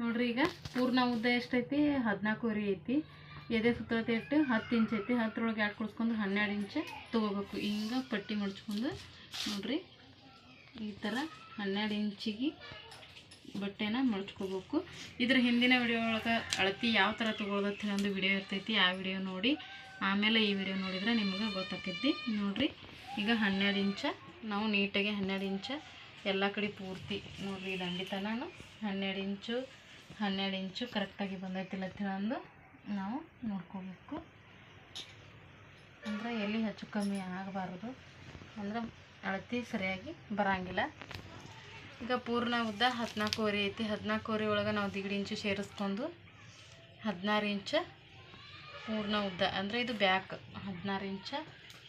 ನೋಡ್ರಿ ಈಗ ಪೂರ್ಣ ಉದ್ದ ಎಷ್ಟೈತಿ 14 ಐತಿ. ಎದೆ ಸುತ್ತಳತೆ ಎಷ್ಟು 10 ಇಂಚ್ ಐತಿ. 10ರೊಳಗೆ 2 ಕುಡಿಸ್ಕೊಂಡು 12 ಇಂಚ್ ತೊಗೋಬೇಕು. ಹಿಂಗೆ ಪಟ್ಟಿ ಮಡ್ಚ್ಕೊಂಡು ನೋಡ್ರಿ ಈ ಥರ 12 ಇಂಚಿಗೆ ಬಟ್ಟೆನ ಮಡ್ಚ್ಕೋಬೇಕು. ಇದ್ರ ಹಿಂದಿನ ವಿಡಿಯೋ ಒಳಗೆ ಅಳತಿ ಯಾವ ಥರ ತೊಗೊಳೋದತ್ತೆ ಒಂದು ವಿಡಿಯೋ ಇರ್ತೈತಿ. ಆ ವಿಡಿಯೋ ನೋಡಿ ಆಮೇಲೆ ಈ ವಿಡಿಯೋ ನೋಡಿದ್ರೆ ನಿಮಗೆ ಗೊತ್ತಾಕೈತಿ. ನೋಡ್ರಿ ಈಗ 12 ಇಂಚ ನಾವು ನೀಟಾಗಿ 12 ಇಂಚ ಎಲ್ಲ ಕಡೆ ಪೂರ್ತಿ ನೋಡ್ರಿ ದಂಡಿ ತನಕ 12 ಇಂಚು ಕರೆಕ್ಟಾಗಿ ಬಂದೈತಿಲ್ಲ ತಿಳಂದು ನಾವು ನೋಡ್ಕೋಬೇಕು. ಅಂದ್ರೆ ಎಲ್ಲಿ ಹೆಚ್ಚು ಕಮ್ಮಿ ಆಗಬಾರ್ದು, ಅಂದ್ರೆ ಅಳತಿ ಸರಿಯಾಗಿ ಬರಂಗಿಲ್ಲ. ಈಗ ಪೂರ್ಣ ಉದ್ದ 14 ಐತಿ. 14 ಒಳಗೆ ನಾವು 1.5 ಇಂಚು ಸೇರಿಸ್ಕೊಂಡು 16 ಇಂಚ ಪೂರ್ಣ ಉದ್ದ, ಅಂದರೆ ಇದು ಬ್ಯಾಕ್ 16 ಇಂಚ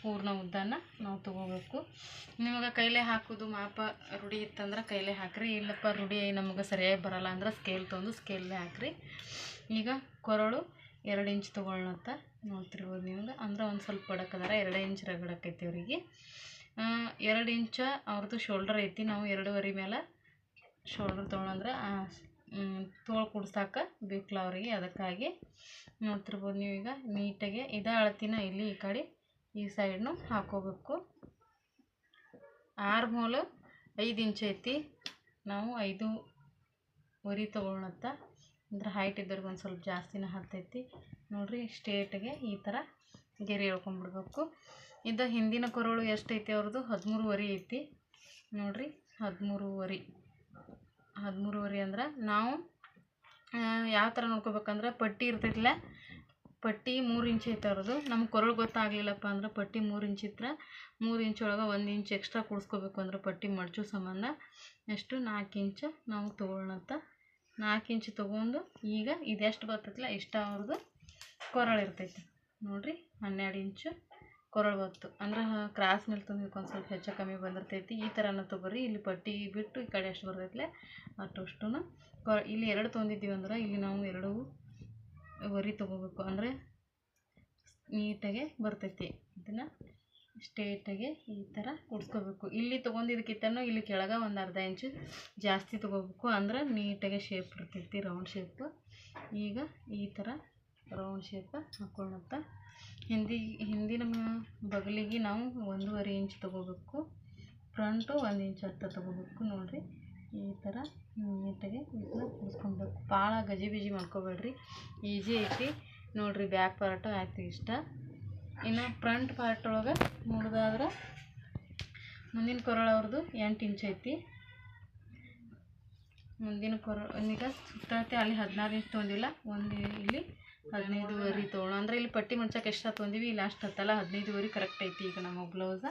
ಪೂರ್ಣ ಉದ್ದನ ನಾವು ತೊಗೋಬೇಕು. ನಿಮಗೆ ಕೈಲೇ ಹಾಕೋದು ಮಾಪ ರೂಢಿ ಇತ್ತಂದ್ರೆ ಕೈಲೇ ಹಾಕ್ರಿ. ಇಲ್ಲಪ್ಪ ರೂಢಿ ನಮಗೆ ಸರಿಯಾಗಿ ಬರಲ್ಲ ಅಂದ್ರೆ ಸ್ಕೇಲ್ ತೊಗೊಂಡು ಸ್ಕೇಲ್ನೇ ಹಾಕ್ರಿ. ಈಗ ಕೊರಳು 2 ಇಂಚ್ ತೊಗೊಳ್ಳೋಂತ ನೋಡ್ತಿರ್ಬೋದು ನಿಮ್ಗೆ. ಅಂದ್ರೆ ಒಂದು ಸ್ವಲ್ಪ ಬಡಕದಾರ 2 ಇಂಚ್ ರಗಡಕ್ಕೈತಿ ಅವರಿಗೆ. 2 ಇಂಚ ಅವ್ರದ್ದು ಶೋಲ್ಡರ್ ಐತಿ. ನಾವು 2.5 ಮೇಲೆ ಶೋಲ್ಡರ್ ತೊಗೊಳಂದ್ರೆ ತೋಳು ಕುಡ್ಸಾಕ ಬೇಕಲ್ಲ ಅವರಿಗೆ, ಅದಕ್ಕಾಗಿ ನೋಡ್ತಿರ್ಬೋದು ನೀವು. ಈಗ ನೀಟಾಗಿ ಇದೇ ಅಳತಿನ ಇಲ್ಲಿ ಈ ಕಡೆ ಈ ಸೈಡ್ನು ಹಾಕೋಬೇಕು. ಆರ್ಮೋಲ್ 5 ಇಂಚ್ ಐತಿ. ನಾವು 5.5 ತೊಗೊಳತ್ತ, ಅಂದ್ರೆ ಹೈಟ್ ಇದ್ದವ್ರಿಗೆ ಒಂದು ಸ್ವಲ್ಪ ಜಾಸ್ತಿನ ಹತ್ತೈತಿ. ನೋಡ್ರಿ ಸ್ಟ್ರೇಟ್ಗೆ ಈ ಥರ ಗೆರೆ ಎಳ್ಕೊಂಡ್ಬಿಡ್ಬೇಕು. ಇದು ಹಿಂದಿನ ಕೊರಳು ಎಷ್ಟೈತಿ ಅವ್ರದ್ದು 13.5 ಐತಿ. ನೋಡ್ರಿ 13.5 ಅಂದ್ರೆ ನಾವು ಯಾವ ಥರ ನೋಡ್ಕೋಬೇಕಂದ್ರೆ ಪಟ್ಟಿ ಇರ್ತೈತಿಲ್ಲ, ಪಟ್ಟಿ 3 ಇಂಚ್ ಐತೆ ಅವ್ರದ್ದು. ನಮ್ಗೆ ಕೊರಳು ಗೊತ್ತಾಗಲಿಲ್ಲಪ್ಪ ಅಂದ್ರೆ ಪಟ್ಟಿ 3 ಇಂಚ್ ಇದ್ರೆ 3 ಇಂಚ್ ಒಳಗೆ 1 ಇಂಚ್ ಎಕ್ಸ್ಟ್ರಾ ಕೂಡಿಸ್ಕೋಬೇಕು. ಅಂದ್ರೆ ಪಟ್ಟಿ ಮಡ್ಚೋ ಸಂಬಂಧ ಎಷ್ಟು 4 ಇಂಚ್ ನಾವು ತೊಗೊಳ್ಳೋಂತ. 4 ಇಂಚ್ ತೊಗೊಂಡು ಈಗ ಇದೆಷ್ಟು ಬರ್ತೈತಿಲ್ಲ ಇಷ್ಟ ಅವ್ರದ್ದು ಕೊರಳು ಇರ್ತೈತಿ. ನೋಡ್ರಿ 12 ಇಂಚು ಕೊರಳು ಬತ್ತು. ಅಂದ್ರೆ ಕ್ರಾಸ್ ಮೇಲೆ ತುಂಬಿಕ್ಕೆ ಒಂದು ಸ್ವಲ್ಪ ಹೆಚ್ಚು ಕಮ್ಮಿ ಬಂದಿರ್ತೈತಿ. ಈ ಥರನ ತೊಗೊರಿ. ಇಲ್ಲಿ ಪಟ್ಟಿ ಬಿಟ್ಟು ಈ ಕಡೆ ಎಷ್ಟು ಬರ್ತೈತಿಲ್ಲ ಅಷ್ಟು ಇಲ್ಲಿ 2 ತೊಗೊಂಡಿದ್ದೀವಿ ಅಂದ್ರೆ ಇಲ್ಲಿ ನಾವು 2.5 ತೊಗೋಬೇಕು. ಅಂದರೆ ನೀಟಾಗೆ ಬರ್ತೈತಿ. ಇದನ್ನು ಸ್ಟ್ರೇಟಾಗಿ ಈ ಥರ ಕುಡ್ಸ್ಕೋಬೇಕು. ಇಲ್ಲಿ ತೊಗೊಂಡಿದ್ದಕ್ಕಿಂತನೂ ಇಲ್ಲಿ ಕೆಳಗೆ ಒಂದು ಅರ್ಧ ಇಂಚು ಜಾಸ್ತಿ ತೊಗೋಬೇಕು. ಅಂದ್ರೆ ನೀಟಾಗೆ ಶೇಪ್ ಇರ್ತೈತಿ, ರೌಂಡ್ ಶೇಪ್. ಈಗ ಈ ಥರ ರೌಂಡ್ ಶೇಪ್ ಹಾಕೊಳ್ಳೋಂಥ ಹಿಂದಿನ ಬಗಲಿಗೆ ನಾವು 1.5 ಇಂಚ್ ತೊಗೋಬೇಕು. ಫ್ರಂಟು 1 ಇಂಚ್ ಹತ್ತ ತೊಗೋಬೇಕು. ನೋಡಿರಿ ಈ ಥರ ನೀಟಾಗಿ ಇದನ್ನ ಕುಡಿಸ್ಕೊಬೇಕು. ಭಾಳ ಗಜಿಬಿಜಿ ಮಾಡ್ಕೋಬೇಡ್ರಿ, ಈಜಿ ಐತಿ. ನೋಡಿರಿ ಬ್ಯಾಕ್ ಪಾರ್ಟು ಆಯ್ತು ಇಷ್ಟ. ಇನ್ನು ಫ್ರಂಟ್ ಪಾರ್ಟ್ ಒಳಗೆ ನೋಡೋದಾದ್ರೆ ಮುಂದಿನ ಕೊರಳು ಅವ್ರದ್ದು 8 ಇಂಚ್ ಐತಿ. ಮುಂದಿನ ಕೊರಳು ಈಗ ಸುತ್ತಳತೆ ಅಲ್ಲಿ 16 ಇಂಚ್ ತೊಗೊಂಡಿಲ್ಲ, ಇಲ್ಲಿ 15.5 ತೊಗೊಳ್ಳೋ. ಅಂದರೆ ಇಲ್ಲಿ ಪಟ್ಟಿ ಮಡ್ಚಕ್ಕೆ ಎಷ್ಟು ತೊಗೊಂಡಿವಿ, ಇಲ್ಲಿ ಅಷ್ಟು ಹತ್ತಲ್ಲ, 15.5 ಕರೆಕ್ಟ್ ಐತಿ. ಈಗ ನಮ್ಮ ಬ್ಲೌಸ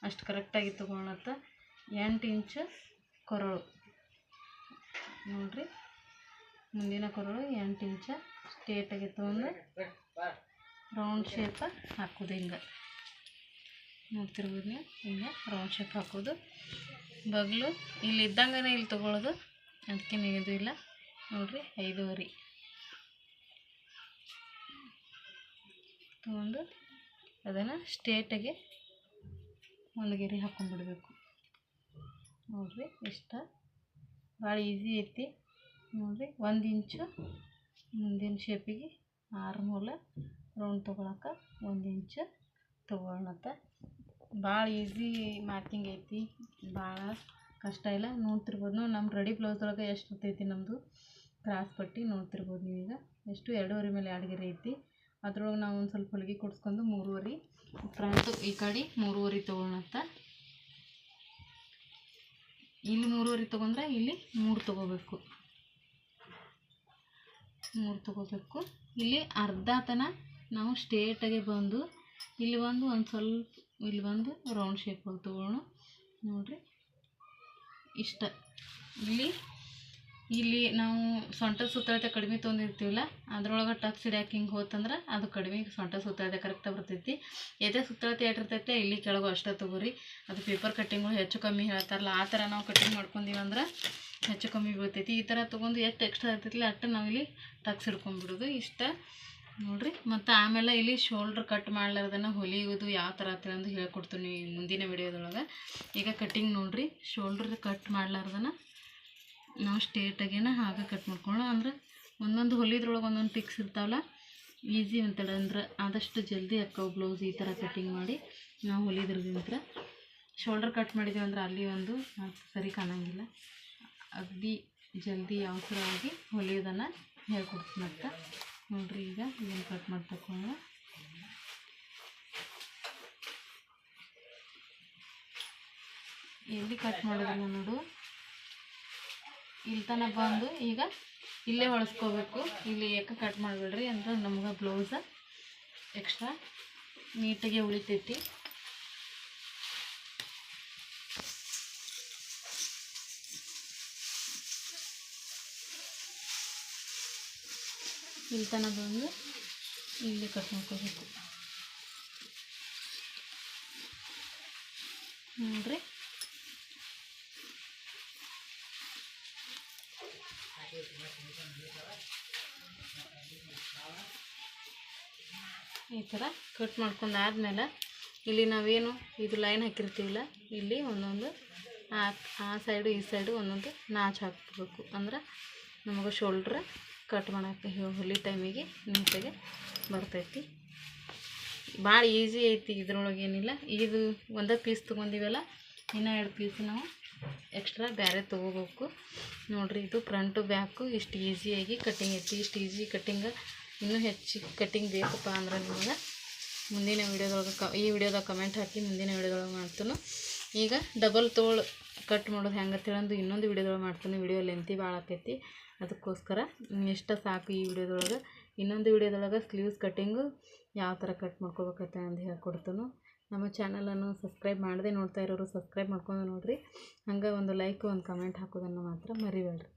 ಅಷ್ಟು ಕರೆಕ್ಟಾಗಿ ತೊಗೊಳತ್ತ. 8 ಇಂಚ್ ಕೊರಳು ನೋಡಿರಿ. ಮುಂದಿನ ಕೊರಳು 8 ಇಂಚ ಸ್ಟ್ರೇಟಾಗಿ ತೊಗೊಂಡು ರೌಂಡ್ ಶೇಪ್ ಹಾಕೋದು. ಹಿಂಗೆ ನೋಡ್ತಿರ್ಬೋದು ನೀವು, ಹಿಂಗೆ ರೌಂಡ್ ಶೇಪ್ ಹಾಕೋದು. ಬಗಲು ಇಲ್ಲಿ ಇದ್ದಂಗೆ ಇಲ್ಲಿ ತೊಗೊಳ್ಳೋದು, ಅದಕ್ಕೆ ಇದು ಇಲ್ಲ. ನೋಡಿರಿ 5.5 ತೊಗೊಂಡು ಅದನ್ನು ಸ್ಟ್ರೇಟಾಗಿ ಒಂದು ಗೆರೆ ಹಾಕ್ಕೊಂಡ್ಬಿಡ್ಬೇಕು. ನೋಡಿರಿ ಇಷ್ಟ ಭಾಳ ಈಸಿ ಐತಿ. ನೋಡಿರಿ 1 ಇಂಚು ಮುಂದಿನ ಶೇಪಿಗೆ ಆರ್ಮೂಲ ರೌಂಡ್ ತೊಗೊಳಕ್ಕೆ 1 ಇಂಚ್ ತೊಗೊಳತ್ತ. ಭಾಳ ಈಸಿ ಮಾರ್ಕಿಂಗ್ ಐತಿ, ಭಾಳ ಕಷ್ಟ ಇಲ್ಲ. ನೋಡ್ತಿರ್ಬೋದು ನಮ್ಮ ರೆಡಿ ಬ್ಲೌಸೊಳಗೆ ಎಷ್ಟು ಇರ್ತೈತಿ ನಮ್ಮದು ಕ್ರಾಸ್ ಪಟ್ಟಿ ನೋಡ್ತಿರ್ಬೋದು ನೀವೀಗ. ಎಷ್ಟು 2.5 ಮೇಲೆ 2 ಗೆರೆ ಐತಿ. ಅದ್ರೊಳಗೆ ನಾವು ಒಂದು ಸ್ವಲ್ಪ ಹೊಲಿಗೆ ಕೊಡ್ಸ್ಕೊಂಡು 3.5 ಫ್ರಂಟು ಈ ಕಡೆ 3.5 ತೊಗೊಳತ್ತ. ಇಲ್ಲಿ 3.5 ತೊಗೊಂಡ್ರೆ ಇಲ್ಲಿ 3 ತೊಗೋಬೇಕು. 3 ತೊಗೋಬೇಕು. ಇಲ್ಲಿ ಅರ್ಧ ತನ ನಾವು ಸ್ಟ್ರೇಟಾಗಿ ಬಂದು ಇಲ್ಲಿ ಒಂದು ಸ್ವಲ್ಪ ಇಲ್ಲಿ ಒಂದು ರೌಂಡ್ ಶೇಪಲ್ಲಿ ತೊಗೊಳ್ಳೋಣ. ನೋಡಿರಿ ಇಷ್ಟ. ಇಲ್ಲಿ ನಾವು ಸೊಂಟದ ಸುತ್ತಳತೆ ಕಡಿಮೆ ತೊಗೊಂಡಿರ್ತೀವಲ್ಲ, ಅದ್ರೊಳಗೆ ಟಕ್ಸ್ ಹಿಡ್ಯಾಕೆ ಹಿಂಗೆ ಹೋತಂದ್ರೆ ಅದು ಕಡಿಮೆ ಸೊಂಟ ಸುತ್ತಳತೆ ಕರೆಕ್ಟಾಗಿ ಬರ್ತೈತಿ. ಎದೆ ಸುತ್ತಳತೆ ಇಟ್ಟಿರ್ತೈತೆ ಇಲ್ಲಿ ಕೆಳಗೂ ಅಷ್ಟೇ ತೊಗೋರಿ. ಅದು ಪೇಪರ್ ಕಟ್ಟಿಂಗು ಹೆಚ್ಚು ಕಮ್ಮಿ ಹೇಳ್ತಾರಲ್ಲ, ಆ ಥರ ನಾವು ಕಟ್ಟಿಂಗ್ ಮಾಡ್ಕೊಂಡೀವಂದ್ರೆ ಹೆಚ್ಚು ಕಮ್ಮಿ ಬೀಳ್ತೈತಿ. ಈ ಥರ ತೊಗೊಂಡು ಎಷ್ಟು ಎಕ್ಸ್ಟ್ರಾ ಇರ್ತೈತಿಲ್ಲ ಅಷ್ಟು ನಾವಿಲ್ಲಿ ಟಕ್ಸ್ ಹಿಡ್ಕೊಂಡ್ಬಿಡೋದು ಇಷ್ಟ. ನೋಡಿರಿ ಮತ್ತು ಆಮೇಲೆ ಇಲ್ಲಿ ಶೋಲ್ಡ್ರ್ ಕಟ್ ಮಾಡ್ಲಾರ್ದನ್ನು ಹೊಲಿಯೋದು ಯಾವ ಥರ ಅಂತ ಹೇಳ್ಕೊಡ್ತೀನಿ ಮುಂದಿನ ವಿಡಿಯೋದೊಳಗೆ. ಈಗ ಕಟ್ಟಿಂಗ್ ನೋಡಿರಿ, ಶೋಲ್ಡ್ರ್ ಕಟ್ ಮಾಡ್ಲಾರ್ದನ್ನು ನಾವು ಸ್ಟ್ರೇಟಾಗೇನ ಹಾಗೆ ಕಟ್ ಮಾಡ್ಕೊಳ್ಳೋಣ. ಅಂದ್ರೆ ಒಂದೊಂದು ಹೊಲಿದ್ರೊಳಗೆ ಒಂದೊಂದು ಪಿಕ್ಸ್ ಇರ್ತಾವಲ್ಲ, ಈಸಿ ಮೆಥಡ್ ಅಂದ್ರೆ ಆದಷ್ಟು ಜಲ್ದಿ ಅಕ್ಕವು ಬ್ಲೌಸ್ ಈ ಥರ ಕಟ್ಟಿಂಗ್ ಮಾಡಿ ನಾವು ಹೊಲಿದ್ರದಿಂತ್ರ. ಶೋಲ್ಡರ್ ಕಟ್ ಮಾಡಿದ್ದೀವಿ ಅಂದ್ರೆ ಅಲ್ಲಿ ಒಂದು ಸರಿ ಕಾಣಂಗಿಲ್ಲ. ಅಗದಿ ಜಲ್ದಿ ಅವಸರವಾಗಿ ಹೊಲಿಯೋದನ್ನು ಹೇಳ್ಕೊಡ್ತೀನಿ ಅಂತ ನೋಡಿರಿ. ಈಗ ಇದನ್ನು ಕಟ್ ಮಾಡಿ ತಕೊಳ್ಳೋಣ. ಎಲ್ಲಿ ಕಟ್ ಮಾಡೋದಿಲ್ಲ ನೋಡು, ಇಲ್ಲಿ ತನಕ ಬಂದು ಈಗ ಇಲ್ಲೇ ಹೊಳಿಸ್ಕೋಬೇಕು. ಇಲ್ಲಿ ಯಾಕೆ ಕಟ್ ಮಾಡಿಬಿಡ್ರಿ ಅಂದ್ರೆ ನಮ್ಗೆ ಬ್ಲೌಸ ಎಕ್ಸ್ಟ್ರಾ ನೀಟಾಗಿ ಉಳಿತೈತಿ. ಇಲ್ಲಿ ತನಕ ಬಂದು ಇಲ್ಲಿ ಕಟ್ ಮಾಡ್ಕೋಬೇಕು ನೋಡ್ರಿ. ಈ ಥರ ಕಟ್ ಮಾಡ್ಕೊಂಡಾದ್ಮೇಲೆ ಇಲ್ಲಿ ನಾವೇನು ಇದು ಲೈನ್ ಹಾಕಿರ್ತೀವಿಲ್ಲ, ಇಲ್ಲಿ ಒಂದೊಂದು ಆ ಸೈಡು ಈ ಸೈಡು ಒಂದೊಂದು ನಾಚು ಹಾಕ್ಬೇಕು. ಅಂದ್ರೆ ನಮಗೆ ಶೋಲ್ಡ್ರ್ ಕಟ್ ಮಾಡೋಕ್ಕೆ ಹೊಲಿ ಟೈಮಿಗೆ ನೀಟಾಗಿ ಬರ್ತೈತಿ. ಭಾಳ ಈಸಿ ಐತಿ, ಇದ್ರೊಳಗೆ ಏನಿಲ್ಲ. ಇದು ಒಂದೇ ಪೀಸ್ ತೊಗೊಂಡಿವಲ್ಲ, ಇನ್ನೂ 2 ಪೀಸ್ ನಾವು ಎಕ್ಸ್ಟ್ರಾ ಬೇರೆ ತೊಗೋಬೇಕು ನೋಡಿರಿ. ಇದು ಫ್ರಂಟು ಬ್ಯಾಕು ಇಷ್ಟು ಈಸಿಯಾಗಿ ಕಟ್ಟಿಂಗ್ ಐತಿ. ಇಷ್ಟು ಈಸಿ ಕಟ್ಟಿಂಗ್ ಇನ್ನೂ ಹೆಚ್ಚು ಕಟ್ಟಿಂಗ್ ಬೇಕಪ್ಪ ಅಂದ್ರೆ ನಿಮಗೆ ಮುಂದಿನ ವೀಡಿಯೋದೊಳಗೆ ಈ ವಿಡಿಯೋದಾಗ ಕಮೆಂಟ್ ಹಾಕಿ ಮುಂದಿನ ವೀಡಿಯೋದೊಳಗೆ ಮಾಡ್ತೀನಿ. ಈಗ ಡಬಲ್ ತೋಳು ಕಟ್ ಮಾಡೋದು ಹೆಂಗೆ ಅಂತೇಳಂದು ಇನ್ನೊಂದು ವೀಡಿಯೋದೊಳಗೆ ಮಾಡ್ತೀನಿ. ವಿಡಿಯೋ ಲೆಂತಿ ಭಾಳ ಆಕೈತಿ, ಅದಕ್ಕೋಸ್ಕರ ಇಷ್ಟ ಸಾಕು ಈ ವಿಡಿಯೋದೊಳಗೆ. ಇನ್ನೊಂದು ವಿಡಿಯೋದೊಳಗೆ ಸ್ಲೀವ್ಸ್ ಕಟ್ಟಿಂಗು ಯಾವ ಥರ ಕಟ್ ಮಾಡ್ಕೋಬೇಕಂತ ಅಂದು ಹೇಳ್ಕೊಡ್ತೀನಿ. ನಮ್ಮ ಚಾನಲನ್ನು ಸಬ್ಸ್ಕ್ರೈಬ್ ಮಾಡದೆ ನೋಡ್ತಾ ಇರೋರು ಸಬ್ಸ್ಕ್ರೈಬ್ ಮಾಡ್ಕೊಂಡು ನೋಡಿರಿ. ಹಂಗೆ ಒಂದು ಲೈಕ್ ಒಂದು ಕಮೆಂಟ್ ಹಾಕೋದನ್ನು ಮಾತ್ರ ಮರಿಬೇಡ್ರಿ.